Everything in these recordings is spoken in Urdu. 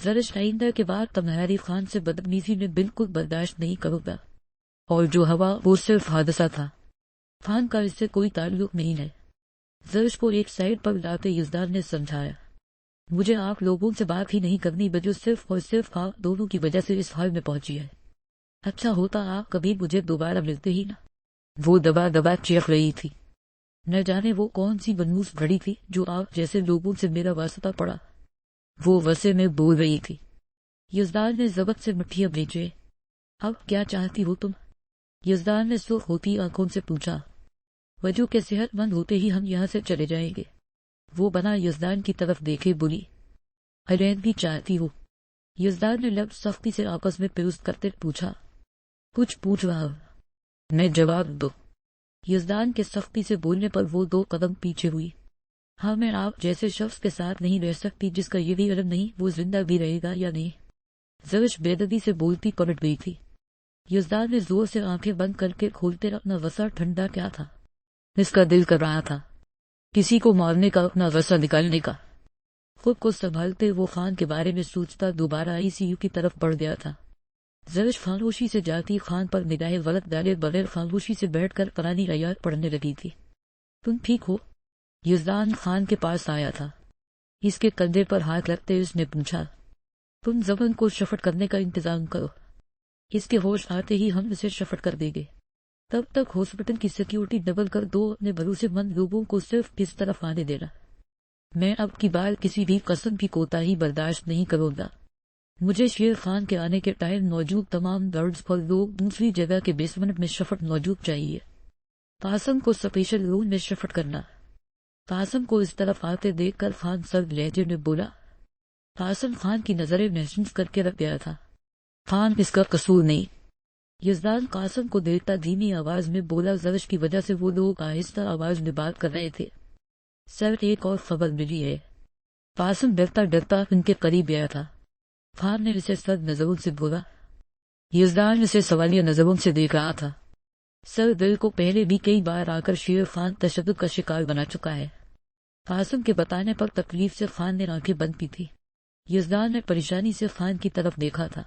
زرش آئندہ کے بعد تمہاری خان سے بدتمیزی میں بالکل برداشت نہیں کروں گا، اور جو ہوا وہ صرف حادثہ تھا، خان کا اس سے کوئی تعلق نہیں ہے۔ زرش کو ایک سائڈ پر لاتے یزدان نے سمجھایا، مجھے آپ لوگوں سے بات ہی نہیں کرنی جو صرف اور صرف آپ دونوں کی وجہ سے اس حال میں پہنچی ہے۔ اچھا ہوتا آپ کبھی مجھے دوبارہ ملتے ہی نہ۔ وہ دبا دبا چیخ رہی تھی، نہ جانے وہ کون سی بنوس بڑی تھی جو آپ جیسے لوگوں سے میرا واسطہ پڑا۔ وہ وسے میں بول رہی تھی۔ یزدان نے ضبط سے مٹھیاں بھیجے۔ اب کیا چاہتی ہو تم؟ یزدان نے سرخ ہوتی آنکھوں سے پوچھا۔ وجو کے صحت مند ہوتے ہی ہم یہاں سے چلے جائیں گے۔ وہ بنا یزدان کی طرف دیکھے بولی، علیحدگی چاہتی ہو؟ یزدان نے لب سختی سے آپس میں پیوست کرتے پوچھا، کچھ پوچھ رہا میں جواب دو۔ یزدان کے سختی سے بولنے پر وہ 2 قدم پیچھے ہوئی۔ ہاں میں آپ جیسے شخص کے ساتھ نہیں رہ سکتی جس کا یہ بھی علم نہیں وہ زندہ بھی رہے گا یا نہیں۔ زرش بےدردی سے بولتی پلٹ گئی تھی۔ یزدان نے زور سے آنکھیں بند کر کے کھولتے اپنا غصہ ٹھنڈا کیا تھا۔ اس کا دل کر رہا تھا کسی کو مارنے کا، اپنا غصہ نکالنے کا۔ خود کو سنبھالتے وہ خان کے بارے میں سوچتا دوبارہ ICU کی طرف بڑھ گیا تھا۔ زرش خاموشی سے جاتی خان پر نگاہیں غلط ڈالے بغیر خاموشی سے بیٹھ کر پرانی آیات پڑھنے لگی تھی۔ تم ٹھیک ہو؟ یزدان خان کے پاس آیا تھا۔ اس کے کندھے پر ہاتھ رکھتے اس نے پوچھا، تم زبان کو شفٹ کرنے کا انتظام کرو، اس کے ہوش آتے ہی ہم اسے شفٹ کر دیں گے۔ تب تک ہاسپٹل کی سیکیورٹی ڈبل کر دو، اپنے بھروسے مند لوگوں کو صرف اس طرف آنے دینا۔ میں اب کی بار کسی بھی قسم کی کوتاہی برداشت نہیں کروں گا۔ مجھے شیر خان کے آنے کے ٹائم موجود تمام گارڈز پر لوگ دوسری جگہ کے بیسمنٹ میں شفٹ موجود چاہیے۔ قاسم کو سپیشل روم میں شفٹ کرنا۔ قاسم کو اس طرف آتے دیکھ کر خان سرد لہجے میں بولا۔ قاسم خان کی نظریں محسوس کر کے رکھ گیا تھا۔ خان اس کا قصور نہیں۔ یزدان قاسم کو دیکھتا دھیمی آواز میں بولا، زرش کی وجہ سے وہ لوگ آہستہ آواز میں بات کر رہے تھے۔ سر ایک اور خبر ملی ہے۔ قاسم ڈرتا ڈرتا ان کے قریب گیا تھا۔ خان نے اسے سرد نظروں سے بولا۔ یزدان اسے سوالیہ نظروں سے دیکھ رہا تھا۔ سر دل کو پہلے بھی کئی بار آ کر شیر خان تشدد کا شکار بنا چکا ہے۔ قاسم کے بتانے پر تکلیف سے خان نے آنکھیں بند کی تھی۔ یزدان نے پریشانی سے خان کی طرف دیکھا تھا۔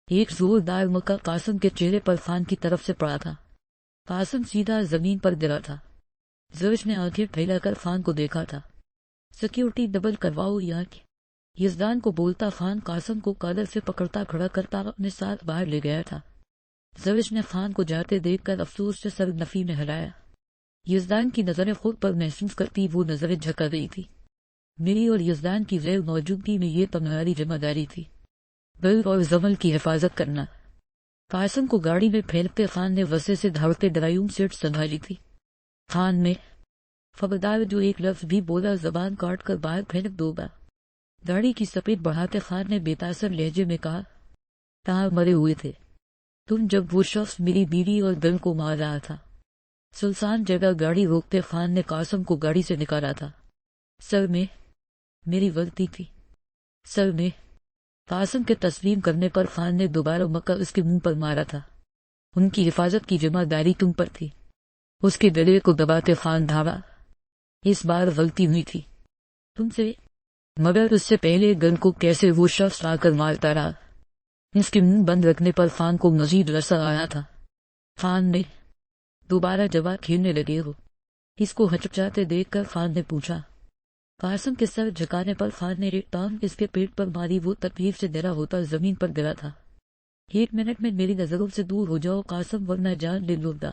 ایک زوردار مکہ قاسم کے چہرے پر خان کی طرف سے پڑا تھا۔ قاسم سیدھا زمین پر گرا تھا۔ زرش نے آنکھیں پھیلا کر خان کو دیکھا تھا۔ سیکیورٹی ڈبل کرواؤ یہاں کی۔ یزدان کو بولتا خان قاسم کو کالر سے پکڑتا کھڑا کرتا اپنے ساتھ باہر لے گیا تھا۔ زرش نے خان کو جاتے دیکھ کر افسوس سے سر نفی میں ہلایا۔ یزدان کی نظریں خود پر محسوس کرتی وہ نظریں جھکا گئی تھی۔ میری اور یزدان کی غیر موجودگی میں یہ تمہاری ذمہ داری تھی، دل اور زمل کی حفاظت کرنا۔ قاسم کو گاڑی میں پھینکتے خان نے وسے سے دھاڑتے ڈرائیونگ سیٹ سنبھالی تھی۔ خان میں خبردار جو ایک لفظ بھی بولا زبان کاٹ کر باہر پھینک دو گا۔ گاڑی کی سپیڈ بڑھاتے خان نے بے تاثر لہجے میں کہا، کہاں مرے ہوئے تھے تم جب وہ شخص میری بیوی اور دل کو مار رہا تھا؟ سلسان جگہ گاڑی روکتے خان نے قاسم کو گاڑی سے نکالا تھا۔ سر میں میری غلطی تھی، سر میں۔ قاسم کے تسلیم کرنے پر خان نے دوبارہ مکہ اس کے منہ پر مارا تھا۔ ان کی حفاظت کی ذمہ داری تم پر تھی۔ اس کے گلے کو دباتے خان دھاوا، اس بار غلطی ہوئی تھی تم سے، مگر اس سے پہلے گن کو کیسے وہ شخص آ کر مارتا رہا۔ اس کے منہ بند رکھنے پر خان کو مزید رسا آیا تھا۔ خان نے دوبارہ جواب کھیلنے لگے ہو؟ اس کو ہچکچاتے دیکھ کر خان نے پوچھا۔ قاسم کے سر جھکانے پر خان نے ایک ٹانگ اس کے پیٹ پر ماری، وہ تکلیف سے ڈرا ہوتا زمین پر گرا تھا۔ 1 منٹ میں میری نظروں سے دور ہو جاؤ قاسم، ورنہ جان لے لوں گا۔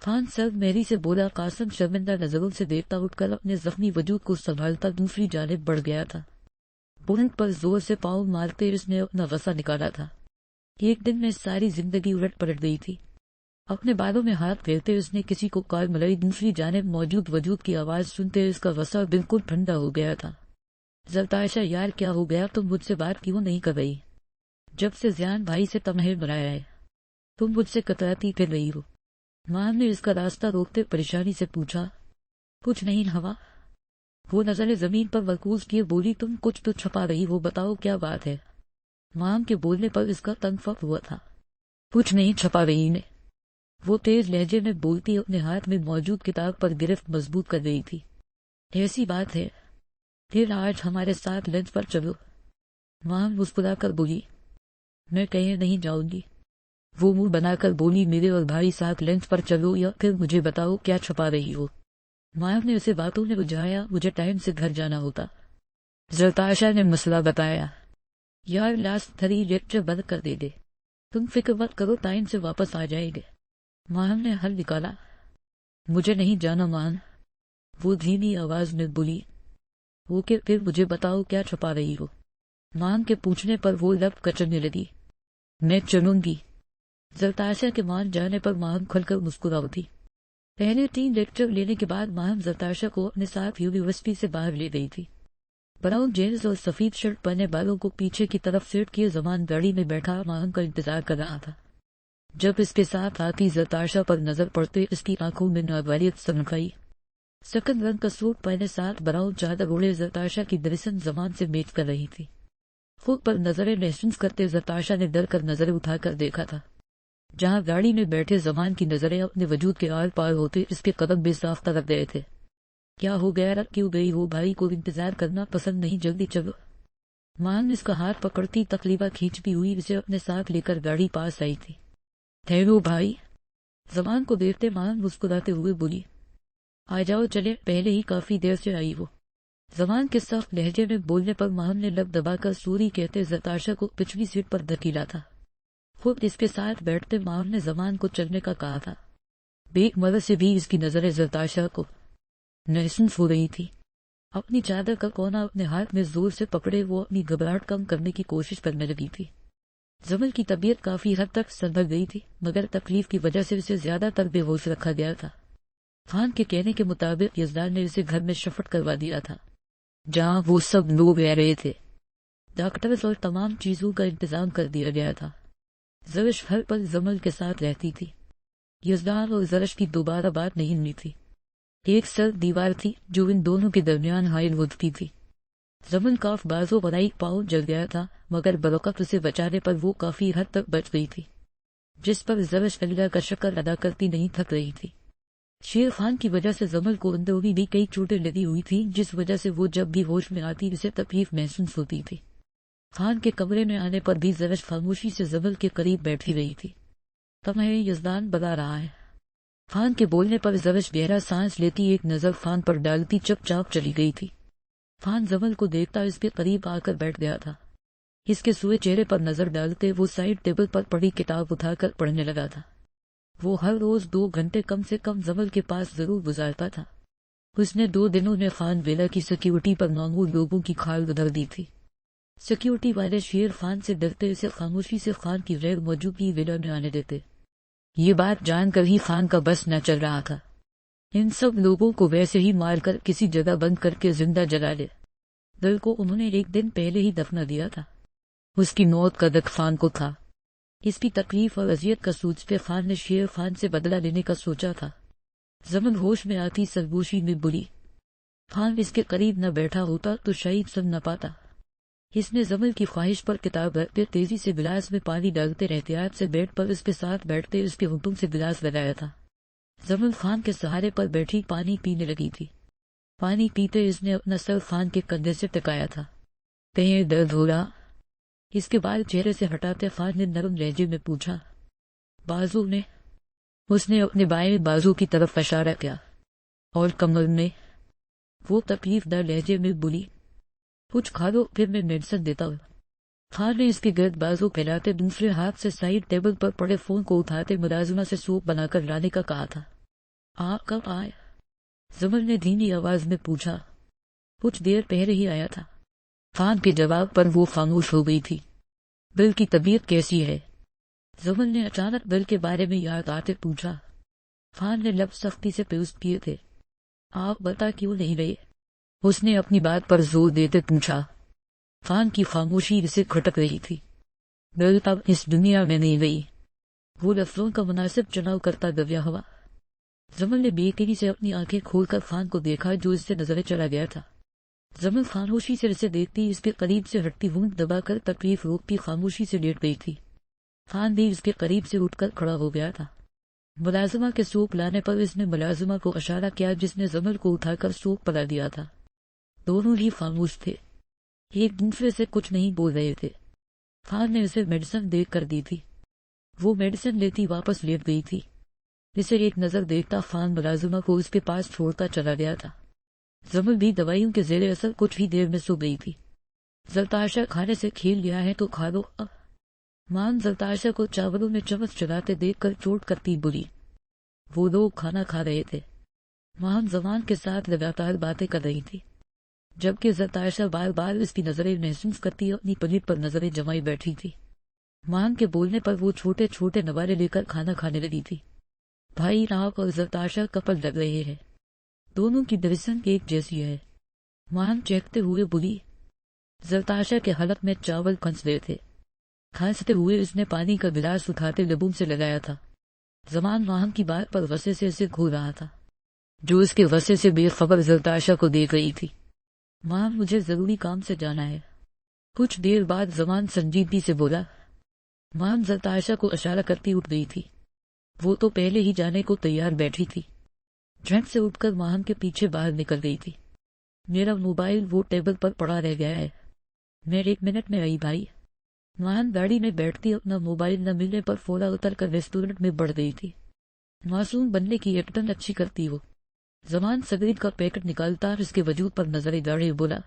خان سر میری سے بولا۔ قاسم شرمندہ نظروں سے دیکھتا اٹھ کر اپنے زخمی وجود کو سنبھالتا دوسری جانب بڑھ گیا تھا۔ بلند پر زور سے پاؤں مارتے اس نے اپنا غصہ نکالا تھا۔ ایک دن میں ساری زندگی الٹ پلٹ گئی تھی۔ اپنے بالوں میں ہاتھ پھیرتے اس نے کسی کو کال ملائی، دوسری جانب موجود وجود کی آواز سنتے اس کا غصہ بالکل ٹھنڈا ہو گیا تھا۔ زرتاشا یار کیا ہو گیا، تم مجھ سے بات کیوں نہیں کر رہی؟ جب سے زیان بھائی سے تمہیں بنایا ہے تم مجھ سے کتراتی پھر رہی ہو۔ ماں نے اس کا راستہ روکتے پریشانی سے پوچھا۔ کچھ نہیں ہوا۔ وہ نظریں زمین پر مرکوز کیے بولی، تم کچھ تو چھپا رہی ہو، بتاؤ کیا بات ہے؟ ماں کے بولنے پر اس کا تن فک ہوا تھا۔ کچھ نہیں چھپا رہی نے، وہ تیز لہجے میں بولتی اپنے ہاتھ میں موجود کتاب پر گرفت مضبوط کر رہی تھی۔ ایسی بات ہے، پھر آج ہمارے ساتھ لنچ پر چلو۔ ماہم مسکرا کر بولی، میں کہیں نہیں جاؤں گی۔ وہ منہ بنا کر بولی، میرے اور بھائی ساتھ لنچ پر چلو یا پھر مجھے بتاؤ کیا چھپا رہی ہو۔ ماہم نے اسے باتوں نے بجھایا، مجھے ٹائم سے گھر جانا ہوتا۔ زرتاشا نے مسئلہ بتایا، یار لاسٹ 3 لیکچر بند کر دے، تم فکر مت کرو، ٹائم سے واپس آ جائے گے۔ ماہم نے حل نکالا، مجھے نہیں جانا مان۔ وہ دھیمی آواز میں بولی، اوکے پھر مجھے بتاؤ کیا چھپا رہی ہو۔ ماہم کے پوچھنے پر وہ لب کچلنے لگی، میں چلوں گی۔ زرتاشا کے مان جانے پر ماہم کھل کر مسکرا اٹھی۔ پہلے 3 لیکچر لینے کے بعد ماہم زرتاشا کو اپنے ساتھ یونیورسٹی سے باہر لے گئی تھی۔ براؤن جینز اور سفید شرٹ پہنے بالوں کو پیچھے کی طرف سیٹ کیے زمان گاڑی میں بیٹھا ماہم کا انتظار کر رہا تھا۔ جب اس کے ساتھ آتی زرتاشا پر نظر پڑتے اس کی آنکھوں میں ناوالیت سنکھائی۔ سکن رنگ کا سوٹ پہنے ساتھ براؤن چادر اوڑھے زرتاشا کی درسن زمان سے میچ کر رہی تھی۔ خود پر نظریں محسوس کرتے زرتاشا نے ڈر کر نظریں اٹھا کر دیکھا تھا۔ جہاں گاڑی میں بیٹھے زمان کی نظریں اپنے وجود کے آر پار ہوتے اس کے قدم بے ساختہ رکھ گئے تھے۔ کیا ہو گیا، کیوں گئی ہو؟ بھائی کو انتظار کرنا پسند نہیں، جلدی چلو۔ ماں نے اس کا ہاتھ پکڑتی تقریبا کھینچتی ہوئی اسے اپنے ساتھ لے کر گاڑی پاس آئی تھی۔ ٹھہرو بھائی، زمان کو دیکھتے ماں مسکراتے ہوئے بولی، آ جاؤ چلے، پہلے ہی کافی دیر سے آئی ہو۔ زمان کے سخت لہجے میں بولنے پر ماہم نے لب دبا کر سوری کہتے زرتاشا کو پچھلی سیٹ پر دھکیلا تھا۔ خود اس کے ساتھ بیٹھتے ماہم نے زمان کو چلنے کا کہا تھا۔ بیک مرض سے بھی اس کی نظریں زرتاشا کو محسوس ہو رہی تھی۔ اپنی چادر کا کونا اپنے ہاتھ میں زور سے پکڑے وہ اپنی گھبراہٹ کم کرنے کی کوشش کرنے لگی تھی۔ زمل کی طبیعت کافی حد تک سنبھل گئی تھی، مگر تکلیف کی وجہ سے اسے زیادہ تر بے ہوش رکھا گیا تھا۔ خان کے کہنے کے مطابق یزدان نے اسے گھر میں شفٹ کروا دیا تھا، جہاں وہ سب لوگ رہ رہے تھے۔ ڈاکٹرز اور تمام چیزوں کا انتظام کر دیا گیا تھا۔ زرش ہر پل زمل کے ساتھ رہتی تھی۔ یزدان اور زرش کی دوبارہ بات نہیں ہوئی تھی۔ ایک سرد دیوار تھی جو ان دونوں کے درمیان حائل ہوتی تھی۔ زمن کاف بازو بنائی پاؤں جل گیا تھا، مگر بروقت اسے بچانے پر وہ کافی حد تک بچ گئی تھی، جس پر زرش اللہ کا شکر ادا کرتی نہیں تھک رہی تھی۔ شیر خان کی وجہ سے زمل کو اندرونی بھی کئی چوٹیں لگی ہوئی تھی، جس وجہ سے وہ جب بھی ہوش میں آتی اسے تکلیف محسوس ہوتی تھی۔ خان کے کمرے میں آنے پر بھی زرش خاموشی سے زمل کے قریب بیٹھی رہی تھی۔ تمہیں یزدان بتا رہا ہے۔ خان کے بولنے پر زرش گہرا سانس لیتی ایک نظر خان پر ڈالتی چپ چاپ چلی گئی تھی۔ خان زمل کو دیکھتا اس کے قریب آ کر بیٹھ گیا تھا۔ اس کے سوئے چہرے پر نظر ڈالتے وہ سائڈ ٹیبل پر پڑی کتاب اٹھا کر پڑھنے لگا تھا۔ وہ ہر روز 2 گھنٹے کم سے کم زمل کے پاس ضرور گزارتا تھا۔ اس نے 2 دنوں میں خان ویلا کی سیکیورٹی پر معمول لوگوں کی کھال ادھر دی تھی۔ سیکیورٹی والے شیر خان سے ڈرتے اسے خاموشی سے خان کی غیر موجودگی ویلا میں آنے دیتے۔ یہ بات جان کر ہی خان کا بس نہ چل رہا تھا۔ ان سب لوگوں کو ویسے ہی مار کر کسی جگہ بند کر کے زندہ جلا لے۔ دل کو انہوں نے 1 دن پہلے ہی دفنا دیا تھا۔ اس کی موت کا دکھ خان کو تھا۔ اس کی تکلیف اور اذیت کا سوچتے خان نے شیر خان سے بدلہ لینے کا سوچا تھا۔ زمن ہوش میں آتی سرگوشی میں بولی، خان اس کے قریب نہ بیٹھا ہوتا تو شاید سن نہ پاتا۔ اس نے زمل کی خواہش پر کتاب رکھتے تیزی سے گلاس میں پانی ڈالتے احتیاط سے بیٹھ پر اس کے ساتھ بیٹھتے اس کے ہونٹوں سے گلاس لگایا تھا۔ زمل خان کے سہارے پر بیٹھی پانی پینے لگی تھی۔ پانی پیتے اس نے اپنا سر خان کے کندھے سے ٹکایا تھا۔ کہیں درد ہو رہا؟ اس کے بال چہرے سے ہٹاتے خان نے نرم لہجے میں پوچھا۔ بازو میں؟ اس نے اپنے بائیں بازو کی طرف اشارہ کیا۔ اور کمر میں؟ وہ تکلیف دہ لہجے میں بولی، کچھ کھا لو پھر میں میڈیسن دیتا ہوں۔ خان نے اس کے گرد بازو پھیلاتے دوسرے ہاتھ سے سائڈ ٹیبل پر پڑے فون کو اٹھاتے ملازمہ سے سوپ بنا کر لانے کا کہا تھا۔ آپ کب آئے؟ زمل نے دھیمی آواز میں پوچھا۔ کچھ دیر پہلے ہی آیا تھا۔ خان کے جواب پر وہ خاموش ہو گئی تھی۔ بل کی طبیعت کیسی ہے؟ زمل نے اچانک بل کے بارے میں یاد آتے پوچھا۔ خان نے لب سختی سے پیوست کیے تھے۔ آپ بتا کیوں نہیں رہے؟ اس نے اپنی بات پر زور دیتے پوچھا۔ خان کی خاموشی اسے کھٹک رہی تھی۔ بل اب اس دنیا میں نہیں گئی۔ وہ لفظوں کا مناسب چناؤ کرتا گیا ہوا۔ زمل نے بے یقینی سے اپنی آنکھیں کھول کر خان کو دیکھا جو اس سے نظریں چلا گیا تھا۔ زمل خاموشی سے اسے دیکھتی اس کے قریب سے ہٹتی ہونٹ دبا کر تکلیف روکتی خاموشی سے لیٹ گئی تھی۔ خان بھی اس کے قریب سے اٹھ کر کھڑا ہو گیا تھا۔ ملازمہ کے سوپ لانے پر اس نے ملازمہ کو اشارہ کیا جس نے زمل کو اٹھا کر سوپ پلا دیا تھا۔ دونوں ہی خاموش تھے۔ ایک دوسرے سے کچھ نہیں بول رہے تھے۔ خان نے اسے میڈیسن دیکھ کر دی تھی، وہ میڈیسن لیتی واپس لیٹ گئی تھی۔ اسے ایک نظر دیکھتا خان ملازمہ کو اس کے پاس چھوڑتا چلا گیا تھا۔ زمل بھی دوائیوں کے زیر اثر کچھ ہی دیر میں سو گئی تھی۔ زلتاشا کھانے سے کھیل گیا ہے تو کھا لو۔ مان زلتاشا کو چاولوں میں چمچ چلاتے دیکھ کر چوٹ کرتی بولی۔ وہ لوگ کھانا کھا رہے تھے۔ مان زمان کے ساتھ لگاتار باتیں کر رہی تھی، جبکہ زلتاشا بار بار اس کی نظریں محسوس کرتی اپنی پلیٹ پر نظریں جمائی بیٹھی تھی۔ مان کے بولنے پر وہ چھوٹے چھوٹے نوالے لے کر کھانا کھانے لگی تھی۔ بھائی ناک اور زلتاشا کپل لگ رہے ہیں، دونوں کی ڈویژن ایک جیسی ہے، مان چیختے ہوئے بولی۔ زلتاشا کے حلق میں چاول کھنس رہے تھے۔ کھانستے ہوئے اس نے پانی کا گلاس اٹھاتے لبوں سے لگایا تھا۔ زمان مان کی بات پر غصے سے اسے گھور رہا تھا، جو اس کے غصے سے بے خبر زلتاشا کو دیکھ رہی تھی۔ ماں مجھے ضروری کام سے جانا ہے۔ کچھ دیر بعد زمان سنجیدگی سے بولا۔ ماں زلتاشا کو اشارہ کرتی اٹھ گئی تھی، وہ تو پہلے ہی جانے کو تیار بیٹھی تھی۔ جھٹ سے اٹھ کر ماہن کے پیچھے باہر نکل گئی تھی۔ میرا موبائل وہ ٹیبل پر پڑا رہ گیا ہے، میں 1 منٹ میں آئی بھائی۔ ماہن گاڑی میں بیٹھتی اپنا موبائل نہ ملنے پر فورا اتر کر ریسٹورنٹ میں بڑھ گئی تھی۔ معصوم بننے کی ایکٹنگ اچھی کرتی وہ۔ زمان سگریٹ کا پیکٹ نکالتا اس کے وجود پر نظریں داڑے بولا۔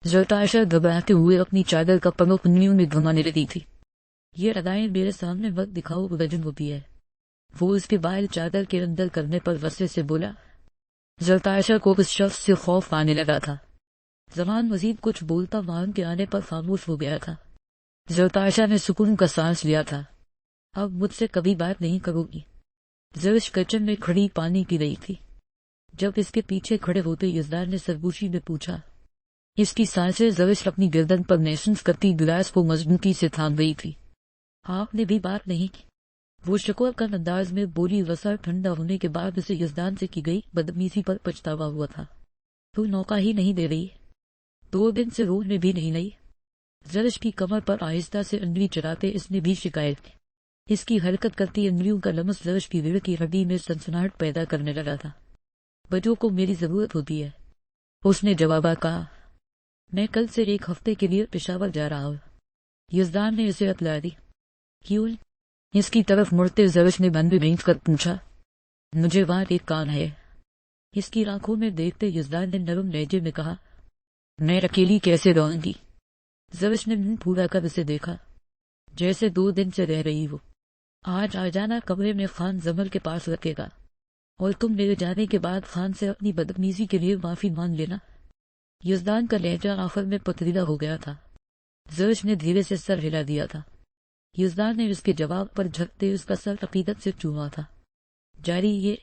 زلتاشا گھبراتے ہوئے اپنی چادر کا پلو پنیوں میں گھمانے لگی تھی۔ یہ ادائیں میرے سامنے وقت دکھاؤ وجن ہوتی ہے، وہ اس کے بال چادر کے اندر کرنے پر غصے سے بولا۔ زلتاشا کو اس شخص سے خوف آنے لگا تھا۔ زمان مزید کچھ بولتا مان کے آنے پر خاموش ہو گیا تھا۔ زلتاشا نے سکون کا سانس لیا تھا، اب مجھ سے کبھی بات نہیں کرو گی۔ زرش کچن میں کھڑی پانی پی رہی تھی، جب اس کے پیچھے کھڑے ہوتے یزدان نے سرگوشی میں پوچھا۔ اس کی سانسیں زرش اپنی گردن پر محسوس کرتی گلاس کو مضبوطی سے تھام رہی تھی۔ آپ نے بھی بات نہیں کی، وہ شکوہ کا انداز میں بولی۔ غصہ ٹھنڈا ہونے کے بعد اسے یزدان سے کی گئی بدتمیزی پر پچھتاوا ہوا تھا۔ تو موقع ہی نہیں دے رہی، 2 دن سے روز میں بھی نہیں لائی۔ زرش کی کمر پر آہستہ سے انگلی چلاتے اس نے بھی شکایت کی۔ اس کی حرکت کرتی انگلیوں کا لمس زرش کی ریڑھ کی ہڈی میں سنسناہٹ پیدا کرنے لگا تھا۔ بچوں کو میری ضرورت ہوتی ہے، اس نے جواب کہا۔ میں کل سے 1 ہفتے کے لیے پشاور جا رہا ہوں، یزدان نے اسے اطلاع دی۔ کیوں؟ اس کی طرف مڑتے زرش نے بند بینچ کر پوچھا۔ مجھے وہاں ایک کام ہے، اس کی آنکھوں میں دیکھتے یزدان نے نرم لہجے میں کہا۔ میں اکیلی کیسے رہوں گی؟ زرش نے منہ پھولا کر اسے دیکھا، جیسے 2 دن سے رہ رہی ہو۔ آج آ جانا، کمرے میں خان زمل کے پاس رکھے گا، اور تم میرے جانے کے بعد خان سے اپنی بدتمیزی کے لیے معافی مانگ لینا۔ یزدان کا لہجہ آخر میں پتریلا ہو گیا تھا۔ زرش نے دھیرے سے سر ہلا دیا تھا۔ یزدان نے اس کے جواب پر جھکتے اس کا سر عقیدت سے چوما تھا۔ جاری یہ